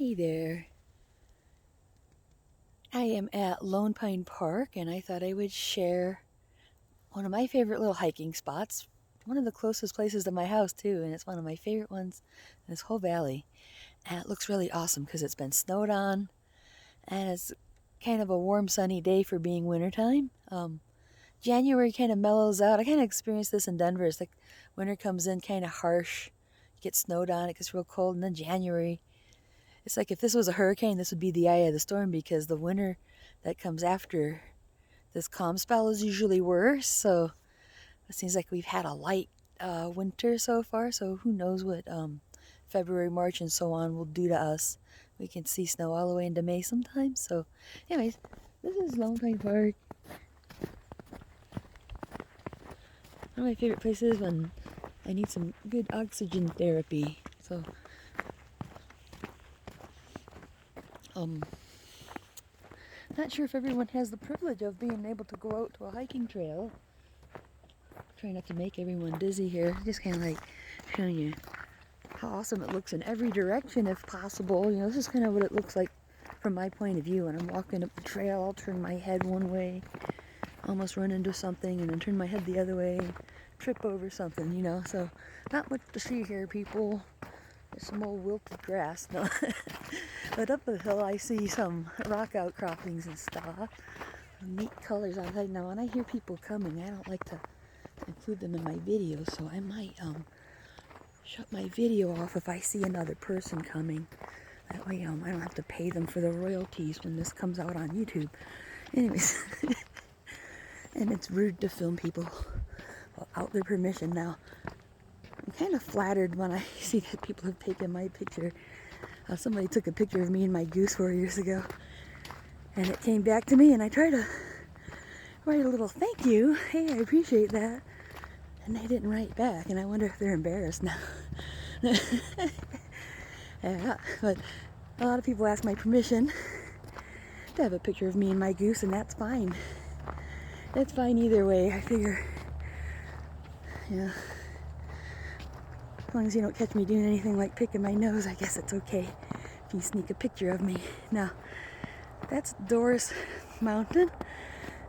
Hey there. I am at Lone Pine Park and I thought I would share one of my favorite little hiking spots. One of the closest places to my house, too, and it's one of my favorite ones in this whole valley. And it looks really awesome because it's been snowed on and it's kind of a warm, sunny day for being wintertime. January kind of mellows out. I kind of experienced this in Denver. It's like winter comes in kind of harsh, you get snowed on, it gets real cold, and then January. It's like if this was a hurricane, this would be the eye of the storm because the winter that comes after this calm spell is usually worse. So it seems like we've had a light winter so far. So who knows what February, March, and so on will do to us. We can see snow all the way into May sometimes. So, anyways, this is Lone Pine Park. One of my favorite places when I need some good oxygen therapy. So, not sure if everyone has the privilege of being able to go out to a hiking trail. Trying not to make everyone dizzy here. Just kind of like showing you how awesome it looks in every direction if possible. You know, this is kind of what it looks like from my point of view. When I'm walking up the trail, I'll turn my head one way, almost run into something, and then turn my head the other way, trip over something, you know. So not much to see here, people. There's some old wilted grass. No. But up the hill I see some rock outcroppings and stuff. Neat colors outside. Now when I hear people coming, I don't like to include them in my videos, so I might shut my video off if I see another person coming. That way I don't have to pay them for the royalties when this comes out on YouTube. Anyways, and it's rude to film people without their permission. Now, I'm kind of flattered when I see that people have taken my picture. Somebody took a picture of me and my goose 4 years ago, and it came back to me, and I tried to write a little thank you. Hey, I appreciate that. And they didn't write back, and I wonder if they're embarrassed now. Yeah, but a lot of people ask my permission to have a picture of me and my goose, and that's fine. It's fine either way. I figure, yeah, as long as you don't catch me doing anything like picking my nose, I guess it's okay if you sneak a picture of me. Now, that's Doris Mountain.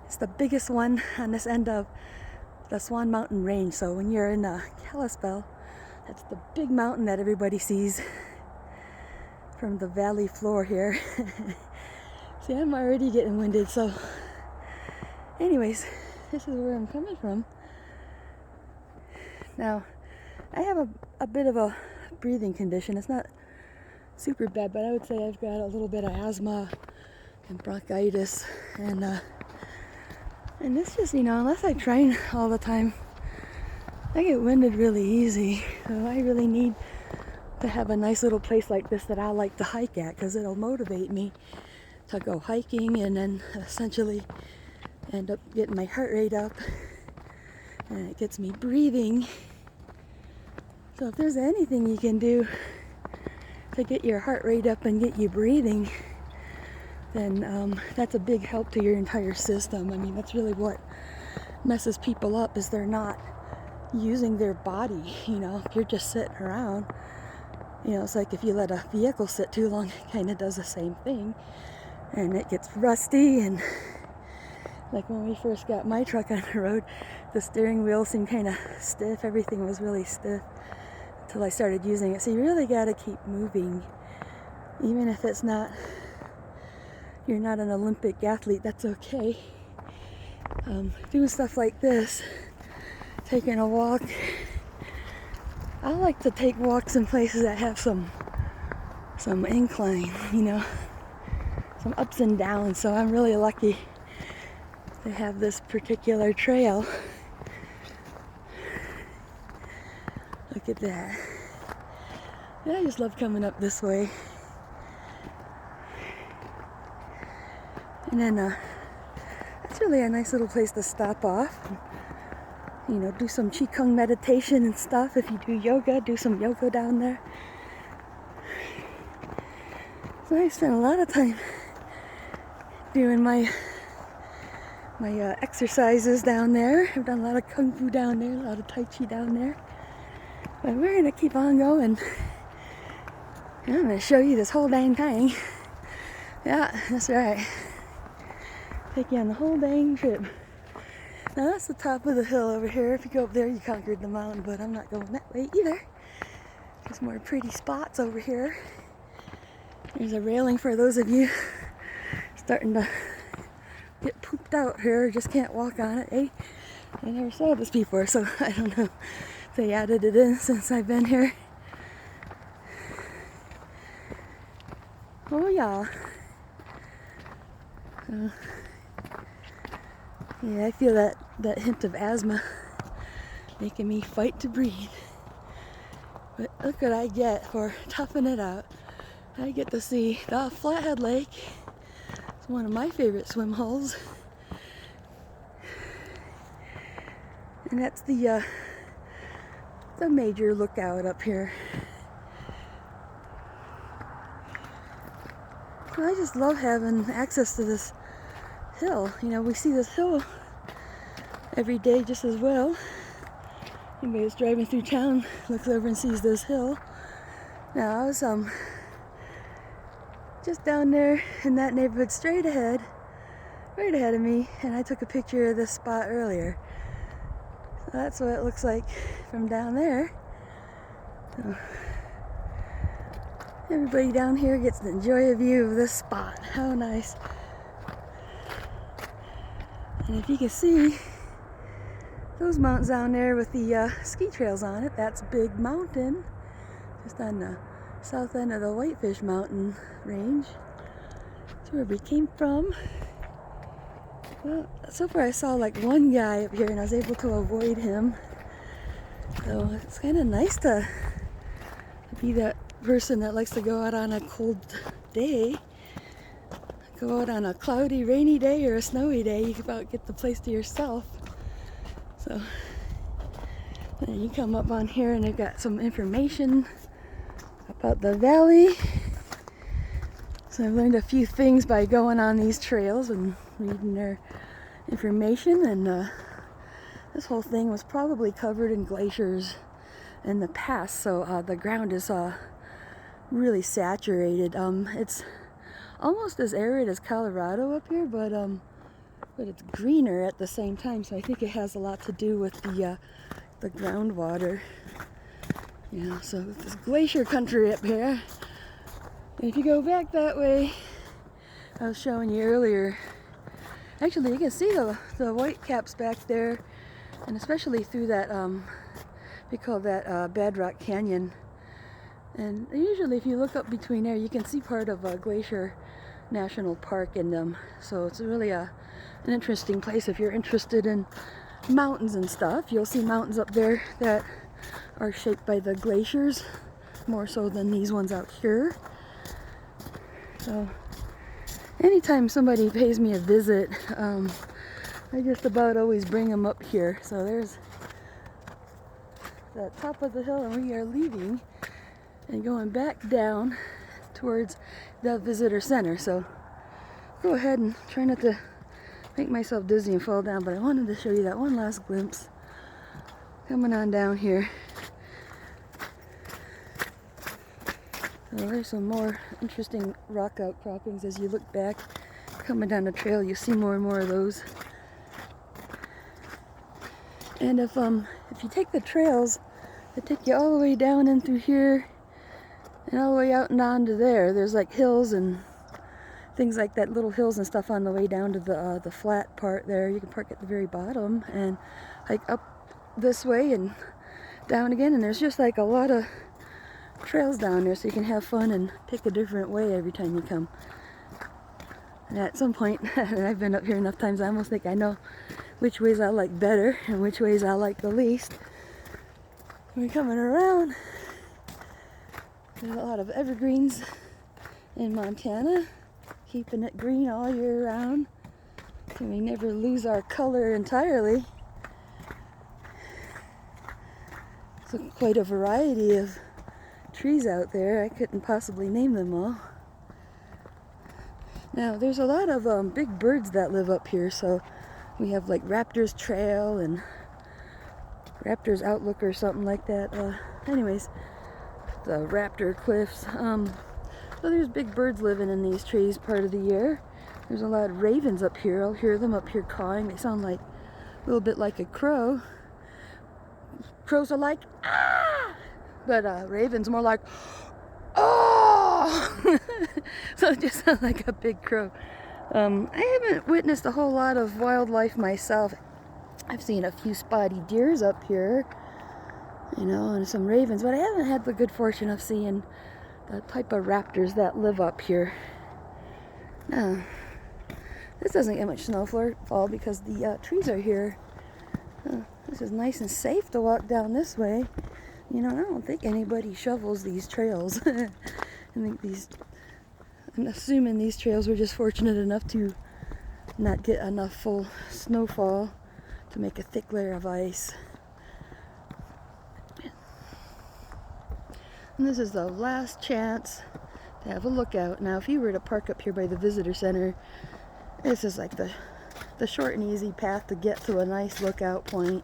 It's the biggest one on this end of the Swan Mountain Range. So when you're in Kalispell, that's the big mountain that everybody sees from the valley floor here. See, I'm already getting winded. So anyways, this is where I'm coming from. Now, I have a bit of a breathing condition. It's not super bad, but I would say I've got a little bit of asthma and bronchitis, and this just, you know, unless I train all the time, I get winded really easy. So I really need to have a nice little place like this that I like to hike at, because it'll motivate me to go hiking and then essentially end up getting my heart rate up, and it gets me breathing. So if there's anything you can do to get your heart rate up and get you breathing, then that's a big help to your entire system. I mean, that's really what messes people up, is they're not using their body. You know, if you're just sitting around, you know, it's like if you let a vehicle sit too long, it kind of does the same thing, and it gets rusty. And like when we first got my truck on the road, the steering wheel seemed kind of stiff. Everything was really stiff until I started using it. So you really got to keep moving, even if it's not, you're not an Olympic athlete, that's okay. Doing stuff like this, taking a walk. I like to take walks in places that have some incline, you know, some ups and downs. So I'm really lucky to have this particular trail. Look at that. Yeah, I just love coming up this way. And then it's really a nice little place to stop off. You know, do some Qigong meditation and stuff. If you do yoga, do some yoga down there. So I spent a lot of time doing my exercises down there. I've done a lot of Kung Fu down there, a lot of Tai Chi down there. But we're going to keep on going. And I'm going to show you this whole dang thing. Yeah, that's right. Take you on the whole dang trip. Now that's the top of the hill over here. If you go up there, you conquered the mountain, but I'm not going that way either. There's more pretty spots over here. There's a railing for those of you starting to get pooped out here, just can't walk on it. Hey, I never saw this before, so I don't know if they added it in since I've been here. Oh yeah. Yeah, I feel that hint of asthma making me fight to breathe. But look what I get for toughing it out. I get to see the Flathead Lake. It's one of my favorite swim holes. And that's the major lookout up here. So I just love having access to this hill. You know, we see this hill every day just as well. Anybody that's driving through town looks over and sees this hill. Now I was just down there in that neighborhood straight ahead, right ahead of me, and I took a picture of this spot earlier. So that's what it looks like from down there. So everybody down here gets to enjoy a view of this spot. How nice. And if you can see those mountains down there with the ski trails on it, that's Big Mountain, just on the south end of the Whitefish Mountain range. That's where we came from. Well, so far I saw like one guy up here and I was able to avoid him. So it's kind of nice to be that person that likes to go out on a cold day. Go out on a cloudy, rainy day or a snowy day, you can about get the place to yourself. So then you come up on here and they've got some information about the valley. So I've learned a few things by going on these trails and reading their information, and this whole thing was probably covered in glaciers in the past, so the ground is really saturated. It's almost as arid as Colorado up here, but it's greener at the same time, so I think it has a lot to do with the groundwater. Yeah, so this glacier country up here. And if you go back that way, I was showing you earlier, actually you can see the white caps back there, and especially through that, we call that Bedrock Canyon. And usually if you look up between there, you can see part of Glacier National Park in them. So it's really an interesting place if you're interested in mountains and stuff. You'll see mountains up there that are shaped by the glaciers, more so than these ones out here. So anytime somebody pays me a visit, I just about always bring them up here. So there's the top of the hill, and we are leaving and going back down towards the visitor center. So go ahead and try not to make myself dizzy and fall down, but I wanted to show you that one last glimpse coming on down here. So there's some more interesting rock outcroppings as you look back coming down the trail. You see more and more of those. And if you take the trails that take you all the way down in through here and all the way out and onto there, there's like hills and things like that, little hills and stuff on the way down to the flat part there. You can park at the very bottom and hike up this way and down again, and there's just like a lot of trails down there, so you can have fun and pick a different way every time you come. And at some point, and I've been up here enough times, I almost think I know which ways I like better and which ways I like the least. We're coming around. There's a lot of evergreens in Montana, keeping it green all year round, so we never lose our color entirely. So quite a variety of trees out there. I couldn't possibly name them all. Now there's a lot of big birds that live up here, so we have like Raptors Trail and Raptors Outlook or something like that. Anyways, the raptor cliffs. So there's big birds living in these trees part of the year. There's a lot of ravens up here. I'll hear them up here cawing. They sound like a little bit like a crow. Crows are like, ah! But ravens more like, oh! So it just sounds like a big crow. I haven't witnessed a whole lot of wildlife myself. I've seen a few spotty deers up here, you know, and some ravens, but I haven't had the good fortune of seeing the type of raptors that live up here. Now, this doesn't get much snowfall because the trees are here. This is nice and safe to walk down this way. You know, I don't think anybody shovels these trails. I think I'm assuming these trails were just fortunate enough to not get enough full snowfall to make a thick layer of ice. And this is the last chance to have a lookout. Now, if you were to park up here by the visitor center, this is like the short and easy path to get to a nice lookout point.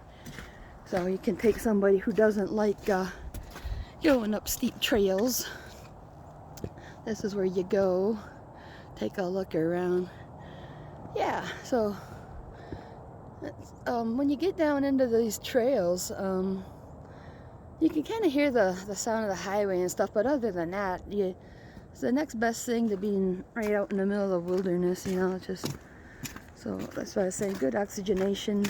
So you can take somebody who doesn't like going up steep trails. This is where you go, take a look around. Yeah, so when you get down into these trails, you can kind of hear the sound of the highway and stuff, but other than that, it's the next best thing to being right out in the middle of the wilderness, you know, so that's why I say good oxygenation.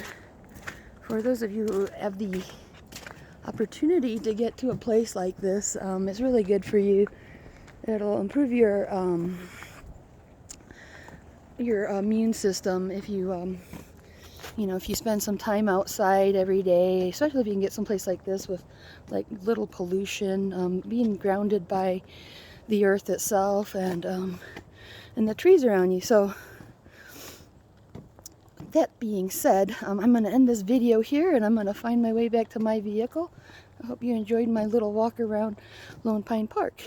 For those of you who have the opportunity to get to a place like this, it's really good for you. It'll improve your immune system if you you know, if you spend some time outside every day, especially if you can get someplace like this with like little pollution, being grounded by the earth itself and the trees around you. So that being said, I'm going to end this video here and I'm going to find my way back to my vehicle. I hope you enjoyed my little walk around Lone Pine Park.